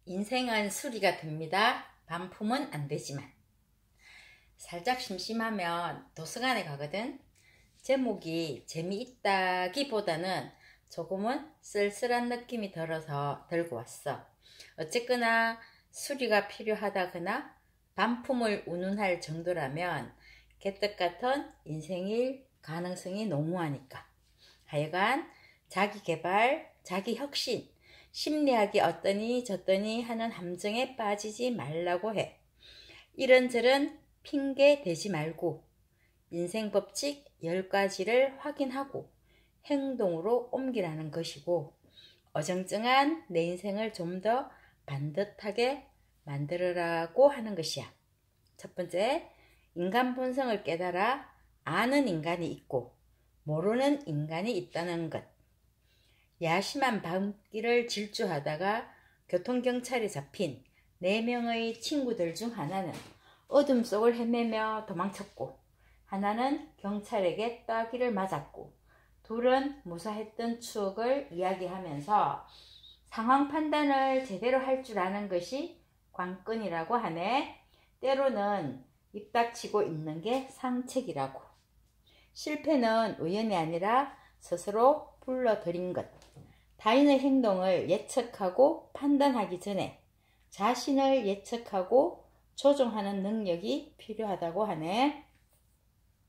인생은 수리가 됩니다. 반품은 안 되지만. 살짝 심심하면 도서관에 가거든. 제목이 재미있다기보다는 조금은 쓸쓸한 느낌이 들어서 들고 왔어. 어쨌거나 수리가 필요하다거나 반품을 운운할 정도라면 개떡 같은 인생일 가능성이 농후하니까. 하여간 자기개발, 자기혁신, 심리학이 어떠니 저떠니 하는 함정에 빠지지 말라고 해. 이런저런 핑계 대지 말고 인생 법칙 10가지를 확인하고 행동으로 옮기라는 것이고, 어정쩡한 내 인생을 좀 더 반듯하게 만들으라고 하는 것이야. 첫 번째, 인간 본성을 깨달아 아는 인간이 있고 모르는 인간이 있다는 것. 야심한 밤길을 질주하다가 교통경찰에 잡힌 4명의 친구들 중 하나는 어둠 속을 헤매며 도망쳤고, 하나는 경찰에게 따귀를 맞았고, 둘은 무사했던 추억을 이야기하면서 상황 판단을 제대로 할 줄 아는 것이 관건이라고 하네. 때로는 입 닥치고 있는 게 상책이라고. 실패는 우연이 아니라 스스로 불러들인 것. 타인의 행동을 예측하고 판단하기 전에 자신을 예측하고 조종하는 능력이 필요하다고 하네.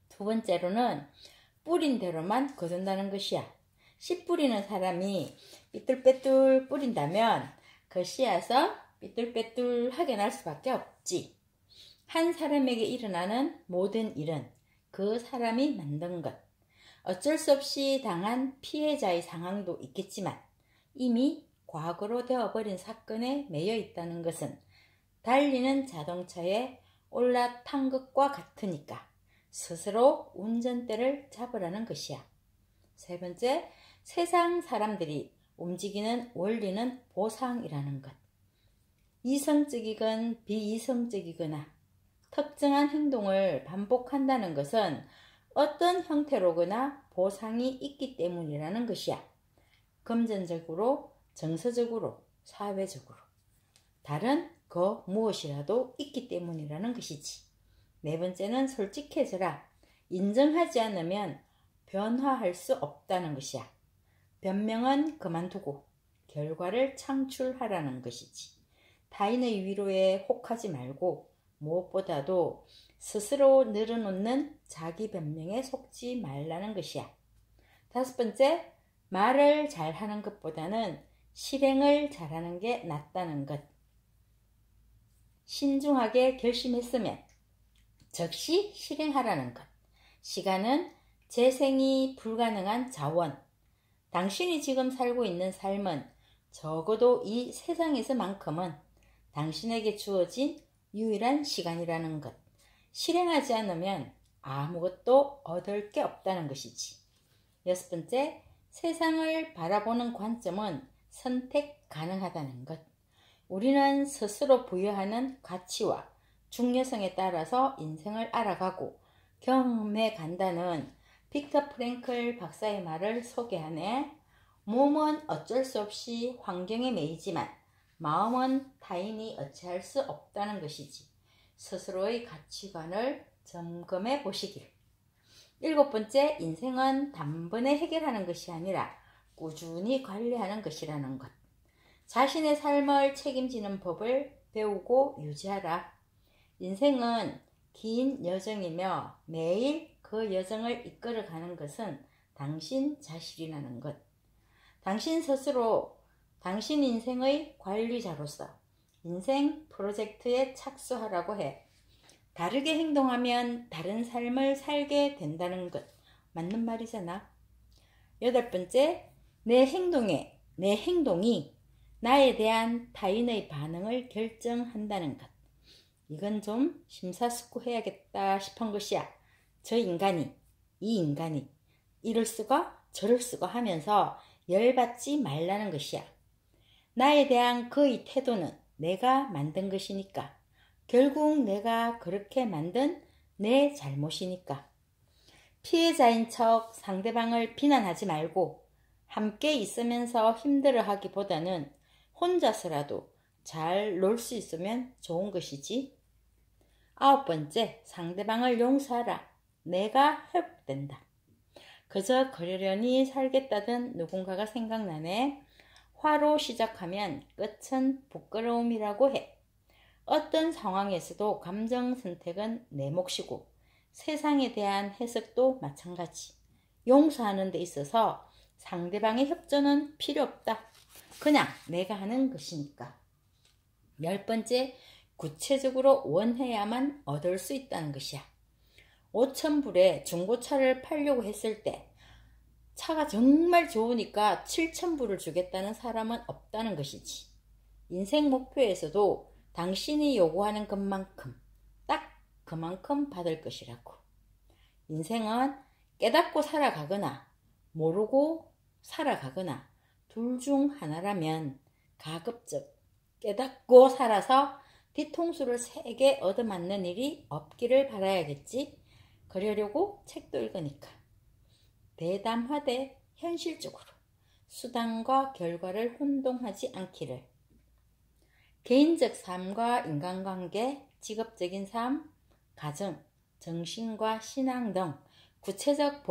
두 번째로는 뿌린 대로만 거둔다는 것이야. 씨 뿌리는 사람이 삐뚤빼뚤 뿌린다면 그 씨앗은 삐뚤빼뚤하게 날 수밖에 없지. 한 사람에게 일어나는 모든 일은 그 사람이 만든 것. 어쩔 수 없이 당한 피해자의 상황도 있겠지만 이미 과거로 되어버린 사건에 매여 있다는 것은 달리는 자동차에 올라탄 것과 같으니까 스스로 운전대를 잡으라는 것이야. 세 번째, 세상 사람들이 움직이는 원리는 보상이라는 것. 이성적이건 비이성적이거나 특정한 행동을 반복한다는 것은 어떤 형태로거나 보상이 있기 때문이라는 것이야. 금전적으로, 정서적으로, 사회적으로 다른 그 무엇이라도 있기 때문이라는 것이지. 네 번째는 솔직해져라. 인정하지 않으면 변화할 수 없다는 것이야. 변명은 그만두고 결과를 창출하라는 것이지. 타인의 위로에 혹하지 말고 무엇보다도 스스로 늘어놓는 자기 변명에 속지 말라는 것이야. 다섯 번째, 말을 잘하는 것보다는 실행을 잘하는 게 낫다는 것. 신중하게 결심했으면 즉시 실행하라는 것. 시간은 재생이 불가능한 자원. 당신이 지금 살고 있는 삶은 적어도 이 세상에서만큼은 당신에게 주어진 유일한 시간이라는 것. 실행하지 않으면 아무것도 얻을 게 없다는 것이지. 여섯 번째, 세상을 바라보는 관점은 선택 가능하다는 것. 우리는 스스로 부여하는 가치와 중요성에 따라서 인생을 알아가고 경험해 간다는 빅터 프랭클 박사의 말을 소개하네. 몸은 어쩔 수 없이 환경에 매이지만 마음은 타인이 어찌할 수 없다는 것이지. 스스로의 가치관을 점검해 보시길. 일곱 번째, 인생은 단번에 해결하는 것이 아니라 꾸준히 관리하는 것이라는 것. 자신의 삶을 책임지는 법을 배우고 유지하라. 인생은 긴 여정이며 매일 그 여정을 이끌어가는 것은 당신 자신이라는 것. 당신 스스로 당신 인생의 관리자로서 인생 프로젝트에 착수하라고 해. 다르게 행동하면 다른 삶을 살게 된다는 것. 맞는 말이잖아. 여덟 번째, 내 행동이 나에 대한 타인의 반응을 결정한다는 것. 이건 좀 심사숙고해야겠다 싶은 것이야. 이 인간이 이럴 수가 저럴 수가 하면서 열받지 말라는 것이야. 나에 대한 그의 태도는 내가 만든 것이니까, 결국 내가 그렇게 만든 내 잘못이니까. 피해자인 척 상대방을 비난하지 말고 함께 있으면서 힘들어하기보다는 혼자서라도 잘 놀 수 있으면 좋은 것이지. 9번째, 상대방을 용서하라. 내가 회복된다. 그저 그러려니 살겠다던 누군가가 생각나네. 화로 시작하면 끝은 부끄러움이라고 해. 어떤 상황에서도 감정 선택은 내 몫이고 세상에 대한 해석도 마찬가지. 용서하는 데 있어서 상대방의 협조는 필요 없다. 그냥 내가 하는 것이니까. 10번째, 구체적으로 원해야만 얻을 수 있다는 것이야. 5,000불에 중고차를 팔려고 했을 때 차가 정말 좋으니까 7,000불을 주겠다는 사람은 없다는 것이지. 인생 목표에서도 당신이 요구하는 것만큼, 딱 그만큼 받을 것이라고. 인생은 깨닫고 살아가거나 모르고 살아가거나 둘 중 하나라면 가급적 깨닫고 살아서 뒤통수를 세게 얻어맞는 일이 없기를 바라야겠지. 그러려고 책도 읽으니까. 대담하되 현실적으로 수단과 결과를 혼동하지 않기를. 개인적 삶과 인간관계, 직업적인 삶, 가정, 정신과 신앙 등 구체적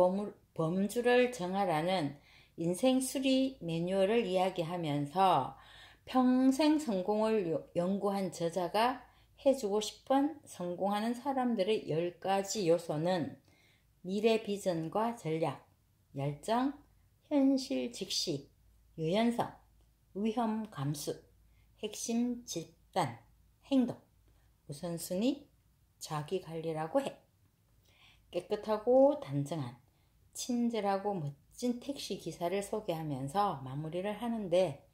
범주를 정하라는 인생 수리 매뉴얼을 이야기하면서 평생 성공을 연구한 저자가 해주고 싶은 성공하는 사람들의 10가지 요소는 미래 비전과 전략, 열정, 현실 직시, 유연성, 위험 감수, 핵심 집단, 행동, 우선순위, 자기관리라고 해. 깨끗하고 단정한, 친절하고 멋진 택시기사를 소개하면서 마무리를 하는데,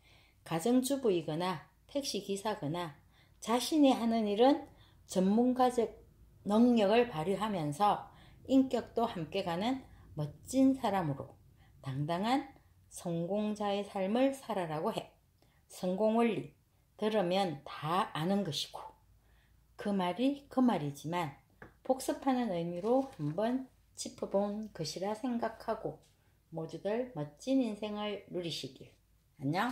가정주부이거나 택시기사거나 자신이 하는 일은 전문가적 능력을 발휘하면서 인격도 함께 가는 멋진 사람으로 당당한 성공자의 삶을 살아라고 해. 성공원리 들으면 다 아는 것이고 그 말이 그 말이지만 복습하는 의미로 한번 짚어본 것이라 생각하고 모두들 멋진 인생을 누리시길. 안녕.